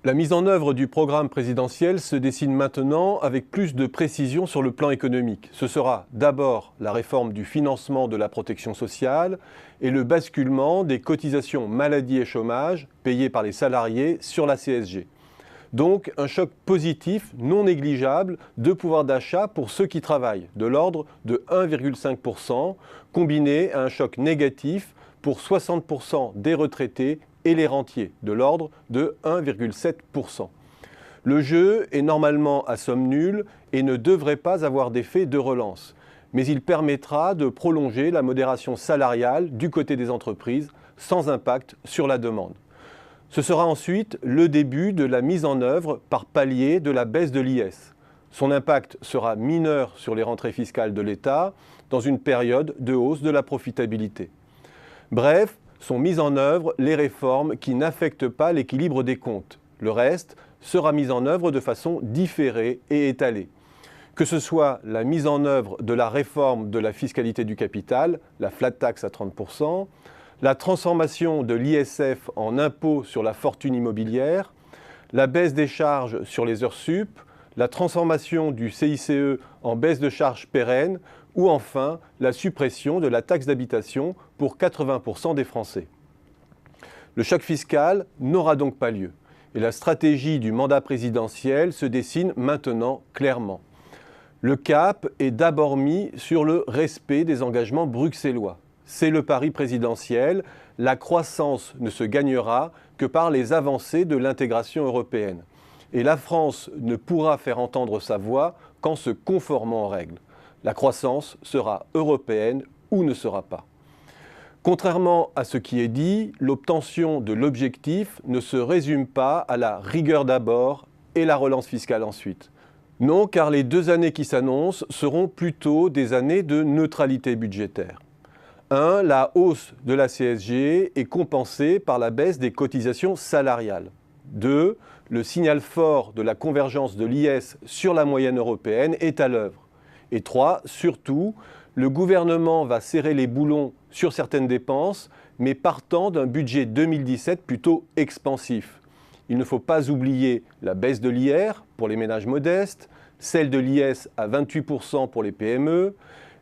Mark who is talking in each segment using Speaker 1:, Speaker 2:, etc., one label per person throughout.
Speaker 1: La mise en œuvre du programme présidentiel se dessine maintenant avec plus de précision sur le plan économique. Ce sera d'abord la réforme du financement de la protection sociale et le basculement des cotisations maladie et chômage payées par les salariés sur la CSG. Donc un choc positif non négligeable de pouvoir d'achat pour ceux qui travaillent, de l'ordre de 1,5%, combiné à un choc négatif pour 60% des retraités et les rentiers, de l'ordre de 1,7%. Le jeu est normalement à somme nulle et ne devrait pas avoir d'effet de relance, mais il permettra de prolonger la modération salariale du côté des entreprises sans impact sur la demande. Ce sera ensuite le début de la mise en œuvre par palier de la baisse de l'IS. Son impact sera mineur sur les rentrées fiscales de l'État dans une période de hausse de la profitabilité. Bref, sont mises en œuvre les réformes qui n'affectent pas l'équilibre des comptes. Le reste sera mis en œuvre de façon différée et étalée. Que ce soit la mise en œuvre de la réforme de la fiscalité du capital, la flat tax à 30%, la transformation de l'ISF en impôt sur la fortune immobilière, la baisse des charges sur les heures sup, la transformation du CICE en baisse de charges pérennes ou enfin la suppression de la taxe d'habitation pour 80% des Français. Le choc fiscal n'aura donc pas lieu et la stratégie du mandat présidentiel se dessine maintenant clairement. Le cap est d'abord mis sur le respect des engagements bruxellois. C'est le pari présidentiel, la croissance ne se gagnera que par les avancées de l'intégration européenne. Et la France ne pourra faire entendre sa voix qu'en se conformant aux règles. La croissance sera européenne ou ne sera pas. Contrairement à ce qui est dit, l'obtention de l'objectif ne se résume pas à la rigueur d'abord et la relance fiscale ensuite. Non, car les 2 années qui s'annoncent seront plutôt des années de neutralité budgétaire. 1. La hausse de la CSG est compensée par la baisse des cotisations salariales. 2. Le signal fort de la convergence de l'IS sur la moyenne européenne est à l'œuvre. Et 3. Surtout, le gouvernement va serrer les boulons sur certaines dépenses, mais partant d'un budget 2017 plutôt expansif. Il ne faut pas oublier la baisse de l'IR pour les ménages modestes, celle de l'IS à 28% pour les PME,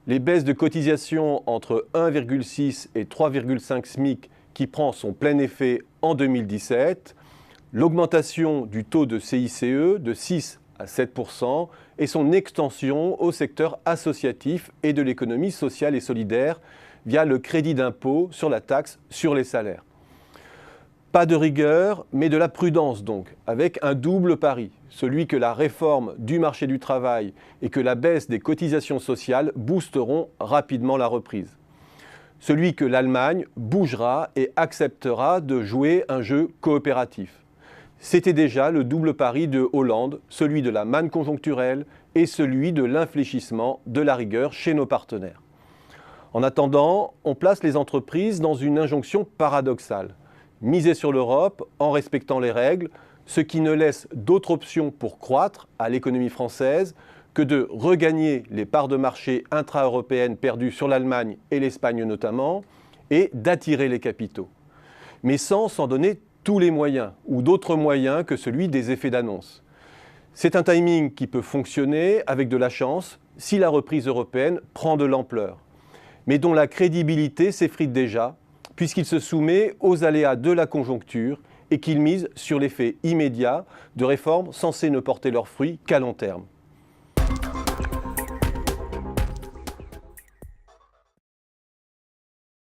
Speaker 1: les baisses de cotisations entre 1,6 et 3,5 SMIC qui prend son plein effet en 2017, l'augmentation du taux de CICE de 6 à 7% et son extension au secteur associatif et de l'économie sociale et solidaire via le crédit d'impôt sur la taxe sur les salaires. Pas de rigueur, mais de la prudence donc, avec un double pari, celui que la réforme du marché du travail et que la baisse des cotisations sociales boosteront rapidement la reprise. Celui que l'Allemagne bougera et acceptera de jouer un jeu coopératif. C'était déjà le double pari de Hollande, celui de la manne conjoncturelle et celui de l'infléchissement de la rigueur chez nos partenaires. En attendant, on place les entreprises dans une injonction paradoxale. Miser sur l'Europe en respectant les règles, ce qui ne laisse d'autre option pour croître à l'économie française que de regagner les parts de marché intra-européennes perdues sur l'Allemagne et l'Espagne notamment, et d'attirer les capitaux. Mais sans s'en donner tous les moyens, ou d'autres moyens que celui des effets d'annonce. C'est un timing qui peut fonctionner avec de la chance si la reprise européenne prend de l'ampleur, mais dont la crédibilité s'effrite déjà, puisqu'il se soumet aux aléas de la conjoncture et qu'il mise sur l'effet immédiat de réformes censées ne porter leurs fruits qu'à long terme.